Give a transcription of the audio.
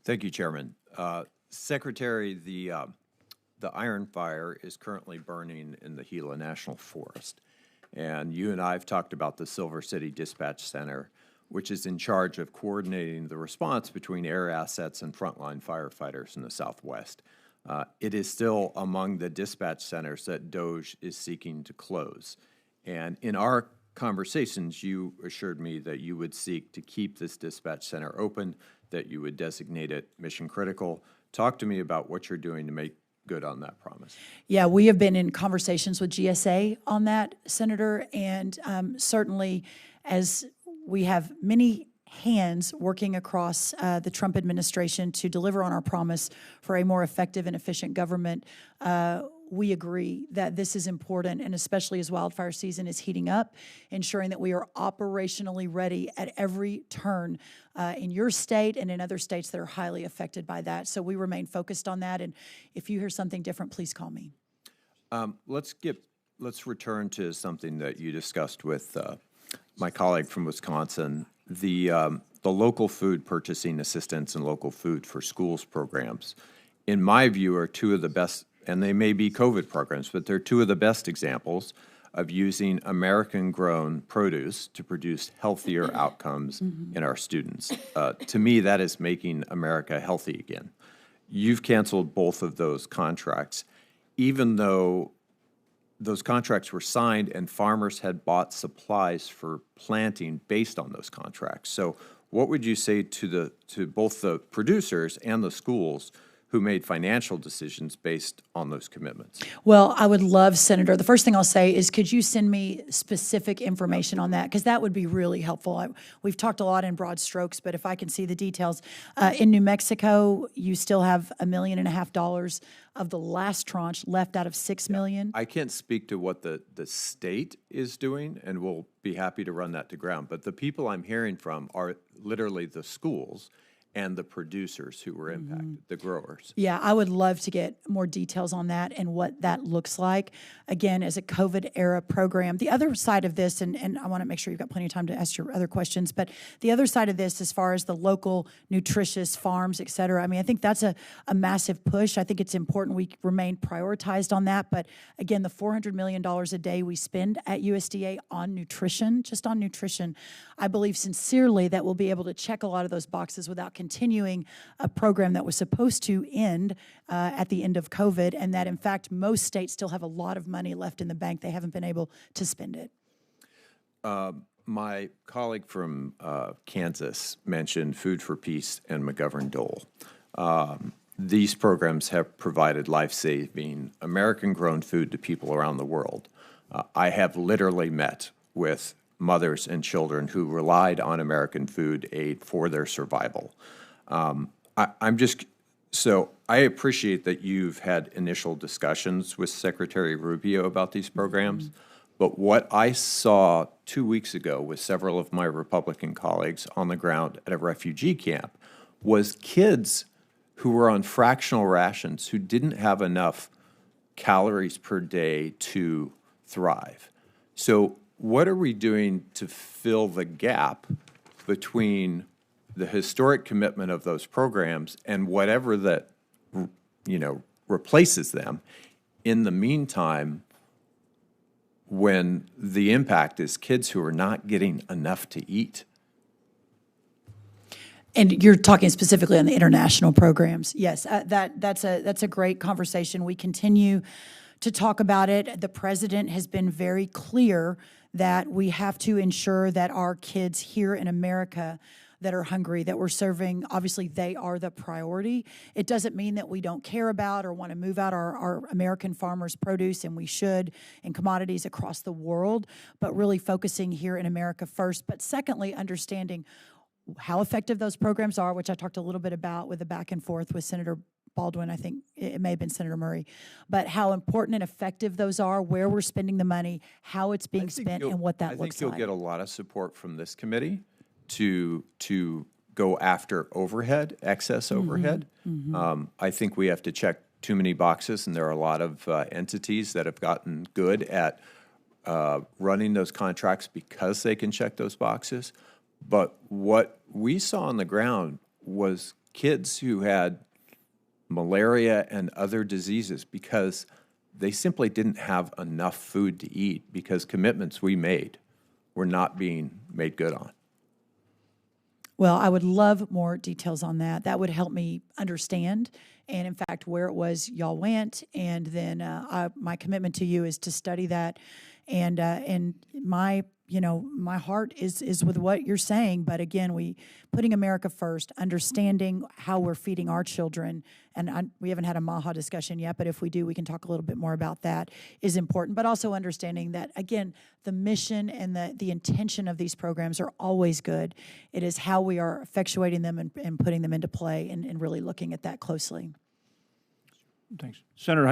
Thank you, Chairman. Secretary, the iron fire is currently burning in the Gila National Forest. And you and I have talked about the Silver City Dispatch Center, which is in charge of coordinating the response between air assets and frontline firefighters in the Southwest. It is still among the dispatch centers that DOGE is seeking to close. And in our conversations, you assured me that you would seek to keep this dispatch center open, that you would designate it mission critical. Talk to me about what you're doing to make good on that promise. Yeah, we have been in conversations with GSA on that, Senator, and certainly as we have many hands working across the Trump administration to deliver on our promise for a more effective and efficient government, we agree that this is important, and especially as wildfire season is heating up, ensuring that we are operationally ready at every turn in your state and in other states that are highly affected by that. So we remain focused on that, and if you hear something different, please call me. Let's return to something that you discussed with my colleague from Wisconsin, the local food purchasing assistance and local food for schools programs. In my view, are two of the best, and they may be COVID programs, but they're two of the best examples of using American-grown produce to produce healthier outcomes in our students. To me, that is making America healthy again. You've canceled both of those contracts, even though those contracts were signed and farmers had bought supplies for planting based on those contracts. So what would you say to both the producers and the schools who made financial decisions based on those commitments? Well, I would love, Senator, the first thing I'll say is, could you send me specific information on that? Because that would be really helpful. We've talked a lot in broad strokes, but if I can see the details. In New Mexico, you still have $1.5 million of the last tranche left out of $6 million. I can't speak to what the state is doing, and we'll be happy to run that to ground. But the people I'm hearing from are literally the schools and the producers who were impacted, the growers. Yeah, I would love to get more details on that and what that looks like, again, as a COVID-era program. The other side of this, and I want to make sure you've got plenty of time to ask your other questions, but the other side of this, as far as the local nutritious farms, et cetera, I mean, I think that's a massive push. I think it's important we remain prioritized on that. But again, the $400 million a day we spend at USDA on nutrition, just on nutrition, I believe sincerely that we'll be able to check a lot of those boxes without continuing a program that was supposed to end at the end of COVID, and that, in fact, most states still have a lot of money left in the bank. They haven't been able to spend it. My colleague from Kansas mentioned Food for Peace and McGovern-Dole. These programs have provided life-saving American-grown food to people around the world. I have literally met with mothers and children who relied on American food aid for their survival. So I appreciate that you've had initial discussions with Secretary Rubio about these programs, but what I saw 2 weeks ago with several of my Republican colleagues on the ground at a refugee camp was kids who were on fractional rations who didn't have enough calories per day to thrive. So what are we doing to fill the gap between the historic commitment of those programs and whatever that, replaces them in the meantime, when the impact is kids who are not getting enough to eat? And you're talking specifically on the international programs. Yes, that's a great conversation. We continue to talk about it. The president has been very clear that we have to ensure that our kids here in America that are hungry, that we're serving, obviously they are the priority. It doesn't mean that we don't care about or want to move out our American farmers' produce, and we should, and commodities across the world, but really focusing here in America first. But secondly, understanding how effective those programs are, which I talked a little bit about with the back and forth with Senator Baldwin, I think it may have been Senator Murray, but how important and effective those are, where we're spending the money, how it's being spent, and what that looks like. I think you'll get a lot of support from this committee to go after overhead, excess overhead. I think we have to check too many boxes, and there are a lot of entities that have gotten good at running those contracts because they can check those boxes. But what we saw on the ground was kids who had malaria and other diseases because they simply didn't have enough food to eat because commitments we made were not being made good on. Well, I would love more details on that. That would help me understand, and in fact, where it was y'all went. And then my commitment to you is to study that, and my my heart is with what you're saying. But again, putting America first, understanding how we're feeding our children, and we haven't had a MAHA discussion yet, but if we do, we can talk a little bit more about that, is important. But also understanding that, again, the mission and the intention of these programs are always good. It is how we are effectuating them and putting them into play and really looking at that closely. Thanks. Senator